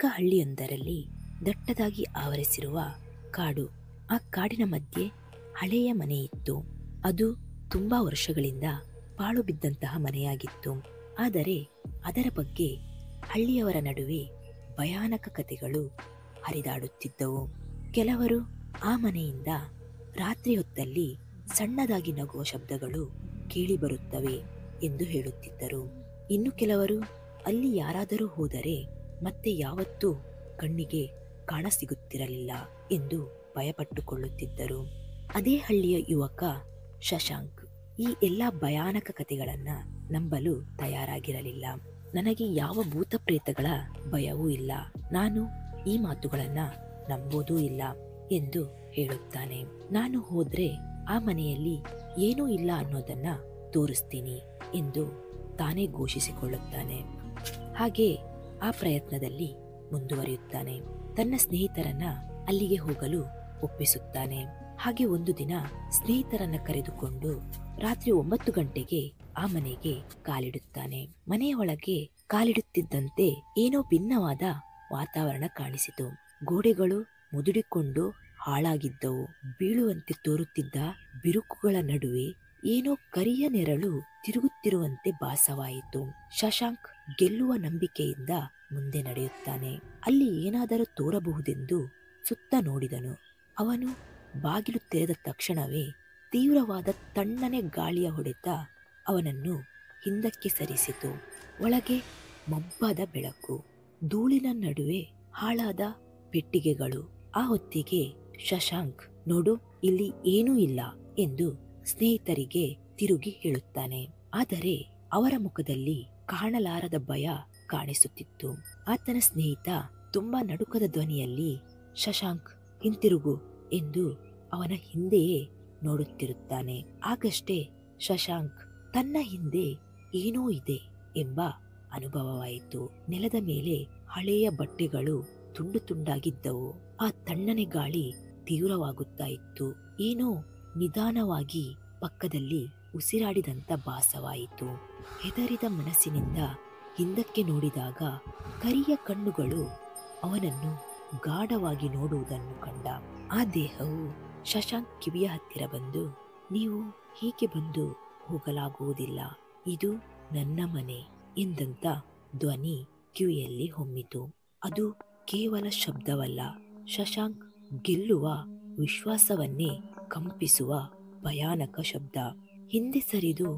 ಚಿಕ್ಕ ಹಳ್ಳಿಯೊಂದರಲ್ಲಿ ದಟ್ಟದಾಗಿ ಆವರಿಸಿರುವ ಕಾಡು. ಆ ಕಾಡಿನ ಮಧ್ಯೆ ಹಳೆಯ ಮನೆಯಿತ್ತು. ಅದು ತುಂಬಾ ವರ್ಷಗಳಿಂದ ಪಾಳು ಬಿದ್ದಂತಹ ಮನೆಯಾಗಿತ್ತು. ಆದರೆ ಅದರ ಬಗ್ಗೆ ಹಳ್ಳಿಯವರ ನಡುವೆ ಭಯಾನಕ ಕಥೆಗಳು ಹರಿದಾಡುತ್ತಿದ್ದವು. ಕೆಲವರು ಆ ಮನೆಯಿಂದ ರಾತ್ರಿ ಹೊತ್ತಲ್ಲಿ ಸಣ್ಣದಾಗಿ ನಗುವ ಶಬ್ದಗಳು ಕೇಳಿಬರುತ್ತವೆ ಎಂದು ಹೇಳುತ್ತಿದ್ದರು. ಇನ್ನು ಕೆಲವರು ಅಲ್ಲಿ ಯಾರಾದರೂ ಹೋದರೆ ಮತ್ತೆ ಯಾವತ್ತೂ ಕಣ್ಣಿಗೆ ಕಾಣಸಿಗುತ್ತಿರಲಿಲ್ಲ ಎಂದು ಭಯಪಟ್ಟುಕೊಳ್ಳುತ್ತಿದ್ದರು. ಅದೇ ಹಳ್ಳಿಯ ಯುವಕ ಶಶಾಂಕ್ ಈ ಎಲ್ಲ ಭಯಾನಕ ಕಥೆಗಳನ್ನ ನಂಬಲು ತಯಾರಾಗಿರಲಿಲ್ಲ. ನನಗೆ ಯಾವ ಭೂತ ಪ್ರೇತಗಳ ಭಯವೂ ಇಲ್ಲ, ನಾನು ಈ ಮಾತುಗಳನ್ನ ನಂಬೋದೂ ಇಲ್ಲ ಎಂದು ಹೇಳುತ್ತಾನೆ. ನಾನು ಹೋದ್ರೆ ಆ ಮನೆಯಲ್ಲಿ ಏನೂ ಇಲ್ಲ ಅನ್ನೋದನ್ನ ತೋರಿಸ್ತೀನಿ ಎಂದು ತಾನೇ ಘೋಷಿಸಿಕೊಳ್ಳುತ್ತಾನೆ. ಹಾಗೆ ಆ ಪ್ರಯತ್ನದಲ್ಲಿ ಮುಂದುವರಿಯುತ್ತಾನೆ. ತನ್ನ ಸ್ನೇಹಿತರನ್ನ ಅಲ್ಲಿಗೆ ಹೋಗಲು ಒಪ್ಪಿಸುತ್ತಾನೆ. ಹಾಗೆ ಒಂದು ದಿನ ಸ್ನೇಹಿತರನ್ನ ಕರೆದುಕೊಂಡು ರಾತ್ರಿ 9 ಗಂಟೆಗೆ ಆ ಮನೆಗೆ ಕಾಲಿಡುತ್ತಾನೆ. ಮನೆಯ ಒಳಗೆ ಕಾಲಿಡುತ್ತಿದ್ದಂತೆ ಏನೋ ಭಿನ್ನವಾದ ವಾತಾವರಣ ಕಾಣಿಸಿತು. ಗೋಡೆಗಳು ಮುದುಡಿಕೊಂಡು ಹಾಳಾಗಿದ್ದವು. ಬೀಳುವಂತೆ ತೋರುತ್ತಿದ್ದ ಬಿರುಕುಗಳ ನಡುವೆ ಏನೋ ಕರಿಯ ನೆರಳು ತಿರುಗುತ್ತಿರುವಂತೆ ಭಾಸವಾಯಿತು. ಶಶಾಂಕ್ ಗೆಲ್ಲುವ ನಂಬಿಕೆಯಿಂದ ಮುಂದೆ ನಡೆಯುತ್ತಾನೆ. ಅಲ್ಲಿ ಏನಾದರೂ ತೋರಬಹುದೆಂದು ಸುತ್ತ ನೋಡಿದನು. ಅವನು ಬಾಗಿಲು ತೆರೆದ ತಕ್ಷಣವೇ ತೀವ್ರವಾದ ತಣ್ಣನೆ ಗಾಳಿಯ ಹೊಡೆತ ಅವನನ್ನು ಹಿಂದಕ್ಕೆ ಸರಿಸಿತು. ಒಳಗೆ ಮಬ್ಬಾದ ಬೆಳಕು, ಧೂಳಿನ ನಡುವೆ ಹಾಳಾದ ಪೆಟ್ಟಿಗೆಗಳು. ಆ ಹೊತ್ತಿಗೆ ಶಶಾಂಕ್, ನೋಡು, ಇಲ್ಲಿ ಏನೂ ಇಲ್ಲ ಎಂದು ಸ್ನೇಹಿತರಿಗೆ ತಿರುಗಿ ಹೇಳುತ್ತಾನೆ. ಆದರೆ ಅವರ ಮುಖದಲ್ಲಿ ಕಾಣಲಾರದ ಭಯ ಕಾಣಿಸುತ್ತಿತ್ತು. ಆತನ ಸ್ನೇಹಿತ ತುಂಬಾ ನಡುಕದ ಧ್ವನಿಯಲ್ಲಿ, ಶಶಾಂಕ್ ಹಿಂತಿರುಗು ಎಂದು ಅವನ ಹಿಂದೆಯೇ ನೋಡುತ್ತಿರುತ್ತಾನೆ. ಆಗಷ್ಟೇ ಶಶಾಂಕ್ ತನ್ನ ಹಿಂದೆ ಏನೋ ಇದೆ ಎಂಬ ಅನುಭವವಾಯಿತು. ನೆಲದ ಮೇಲೆ ಹಳೆಯ ಬಟ್ಟೆಗಳು ತುಂಡು ತುಂಡಾಗಿದ್ದವು. ಆ ತಣ್ಣನೆ ಗಾಳಿ ತೀವ್ರವಾಗುತ್ತಾ ಇತ್ತು. ಏನೋ ನಿಧಾನವಾಗಿ ಪಕ್ಕದಲ್ಲಿ ಉಸಿರಾಡಿದಂತ ಭಾಸವಾಯಿತು. ಹೆದರಿದ ಮನಸ್ಸಿನಿಂದ ಹಿಂದಕ್ಕೆ ನೋಡಿದಾಗ ಕರಿಯ ಕಣ್ಣುಗಳು ಅವನನ್ನು ಗಾಢವಾಗಿ ನೋಡುವುದನ್ನು ಕಂಡ. ಆ ದೇಹವು ಶಶಾಂಕ್ ಕಿವಿಯ ಹತ್ತಿರ ಬಂದು, ನೀವು ಹೀಗೆ ಬಂದು ಹೋಗಲಾಗುವುದಿಲ್ಲ, ಇದು ನನ್ನ ಮನೆ ಎಂದಂತ ಧ್ವನಿ ಕಿವಿಯಲ್ಲಿ ಹೊಮ್ಮಿತು. ಅದು ಕೇವಲ ಶಬ್ದವಲ್ಲ, ಶಶಾಂಕ್ ಗೆಲ್ಲುವ ವಿಶ್ವಾಸವನ್ನೇ ಕಂಪಿಸುವ ಭಯಾನಕ ಶಬ್ದ. ಹಿಂದೆ ಸರಿದು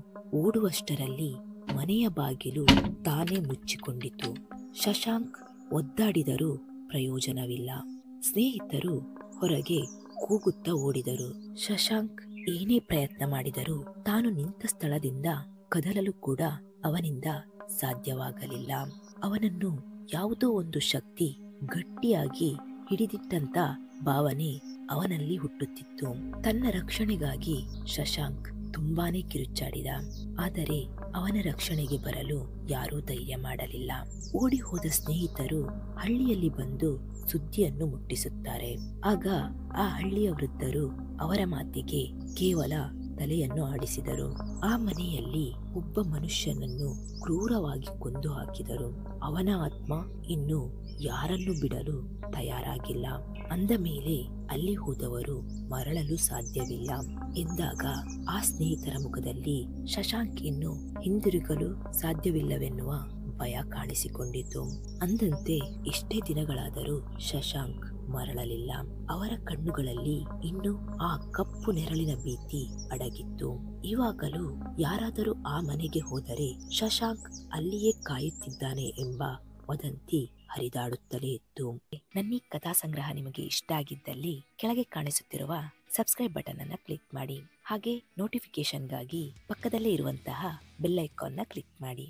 ಓಡುವಷ್ಟರಲ್ಲಿ ಮನೆಯ ಬಾಗಿಲು ತಾನೇ ಮುಚ್ಚಿಕೊಂಡಿತು. ಶಶಾಂಕ್ ಒದ್ದಾಡಿದರೂ ಪ್ರಯೋಜನವಿಲ್ಲ. ಸ್ನೇಹಿತರು ಹೊರಗೆ ಕೂಗುತ್ತಾ ಓಡಿದರು. ಶಶಾಂಕ್ ಏನೇ ಪ್ರಯತ್ನ ಮಾಡಿದರೂ ತಾನು ನಿಂತ ಸ್ಥಳದಿಂದ ಕದಲಲು ಕೂಡ ಅವನಿಂದ ಸಾಧ್ಯವಾಗಲಿಲ್ಲ. ಅವನನ್ನು ಯಾವುದೋ ಒಂದು ಶಕ್ತಿ ಗಟ್ಟಿಯಾಗಿ ಹಿಡಿದಿಟ್ಟಂತ ಭಾವನೆ ಅವನಲ್ಲಿ ಹುಟ್ಟುತ್ತಿತ್ತು. ತನ್ನ ರಕ್ಷಣೆಗಾಗಿ ಶಶಾಂಕ್ ತುಂಬಾನೇ ಕಿರುಚಾಡಿದ. ಆದರೆ ಅವನ ರಕ್ಷಣೆಗೆ ಬರಲು ಯಾರೂ ಧೈರ್ಯ ಮಾಡಲಿಲ್ಲ. ಓಡಿ ಹೋದ ಸ್ನೇಹಿತರು ಹಳ್ಳಿಯಲ್ಲಿ ಬಂದು ಸುದ್ದಿಯನ್ನು ಮುಟ್ಟಿಸುತ್ತಾರೆ. ಆಗ ಆ ಹಳ್ಳಿಯ ವೃದ್ಧರು ಅವರ ಮಾತಿಗೆ ಕೇವಲ ತಲೆಯನ್ನು ಆಡಿಸಿದರು. ಆ ಮನೆಯಲ್ಲಿ ಒಬ್ಬ ಮನುಷ್ಯನನ್ನು ಕ್ರೂರವಾಗಿ ಕೊಂದು ಹಾಕಿದರು. ಅವನ ಆತ್ಮ ಇನ್ನು ಯಾರನ್ನು ಬಿಡಲು ತಯಾರಾಗಿಲ್ಲ. ಅಂದ ಮೇಲೆ ಅಲ್ಲಿ ಹೋದವರು ಮರಳಲು ಸಾಧ್ಯವಿಲ್ಲ ಎಂದಾಗ ಆ ಸ್ನೇಹಿತರ ಮುಖದಲ್ಲಿ ಶಶಾಂಕ್ ಇನ್ನು ಹಿಂದಿರುಗಲು ಸಾಧ್ಯವಿಲ್ಲವೆನ್ನುವ ಭಯ ಕಾಣಿಸಿಕೊಂಡಿತು. ಅಂದಂತೆ ಎಷ್ಟೇ ದಿನಗಳಾದರೂ ಶಶಾಂಕ್ ಮರಳಲಿಲ್ಲ. ಅವರ ಕಣ್ಣುಗಳಲ್ಲಿ ಇನ್ನು ಆ ಕಪ್ಪು ನೆರಳಿನ ಭೀತಿ ಅಡಗಿತ್ತು. ಇವಾಗಲೂ ಯಾರಾದರೂ ಆ ಮನೆಗೆ ಹೋದರೆ ಶಶಾಂಕ್ ಅಲ್ಲಿಯೇ ಕಾಯುತ್ತಿದ್ದಾನೆ ಎಂಬ ವದಂತಿ ಹರಿದಾಡುತ್ತಲೇ ಇತ್ತು. ನನ್ನ ಈ ಕಥಾ ಸಂಗ್ರಹ ನಿಮಗೆ ಇಷ್ಟ ಆಗಿದ್ದಲ್ಲಿ ಕೆಳಗೆ ಕಾಣಿಸುತ್ತಿರುವ ಸಬ್ಸ್ಕ್ರೈಬ್ ಬಟನ್ ಅನ್ನ ಕ್ಲಿಕ್ ಮಾಡಿ. ಹಾಗೆ ನೋಟಿಫಿಕೇಶನ್ಗಾಗಿ ಪಕ್ಕದಲ್ಲೇ ಇರುವಂತಹ ಬೆಲ್ ಐಕಾನ್ ನ ಕ್ಲಿಕ್ ಮಾಡಿ.